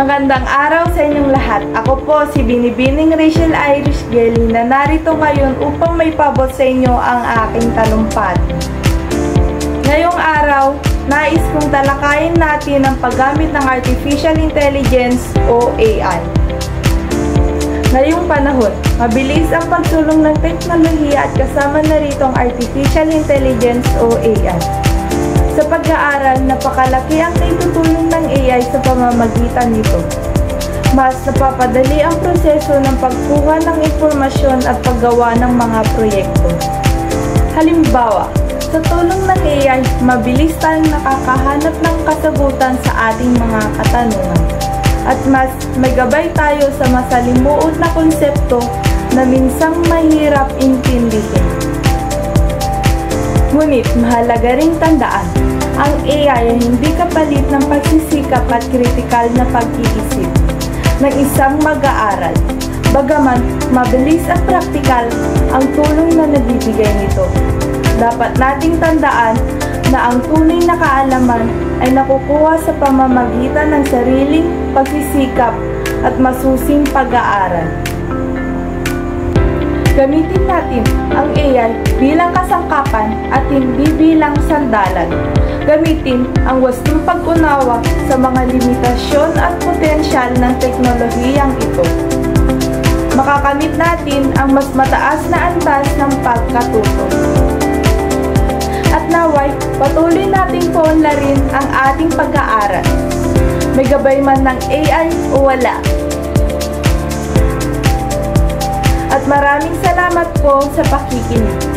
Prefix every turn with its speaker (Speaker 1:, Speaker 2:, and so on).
Speaker 1: Magandang araw sa inyong lahat. Ako po si Binibining Rachel Irish Gelly na narito ngayon upang may pabot sa inyo ang aking talumpati. Ngayong araw, nais kong talakayin natin ang paggamit ng Artificial Intelligence o AI. Ngayong panahon, mabilis ang pagsulong ng teknolohiya at kasama na rito ang Artificial Intelligence o AI. Sa pag-aaral, napakalaki ang naitutulong ng AI sa pamamagitan nito. Mas napapadali ang proseso ng pagkuha ng impormasyon at paggawa ng mga proyekto. Halimbawa, sa tulong ng AI, mabilis tayong nakakahanap ng kasagutan sa ating mga katanungan. At mas may gabay tayo sa masalimuot na konsepto na minsang mahirap intindihin. Ngunit mahalaga ring tandaan, ang AI ay hindi kapalit ng pagsisikap at kritikal na pag-iisip ng isang mag-aaral. Bagaman mabilis at praktikal ang tulong na nabibigay nito, dapat nating tandaan na ang tunay na kaalaman ay nakukuha sa pamamagitan ng sariling pagsisikap at masusing pag-aaral. Gamitin natin ang AI bilang kasangkapan at hindi bilang sandalan. Gamitin ang wastong pag-unawa sa mga limitasyon at potensyal ng teknolohiyang ito. Makakamit natin ang mas mataas na antas ng pagkatuto. At naway, patuloy nating paunlarin ang ating pag-aaral. May gabay man ng AI o wala. At maraming salamat po sa pakikinig.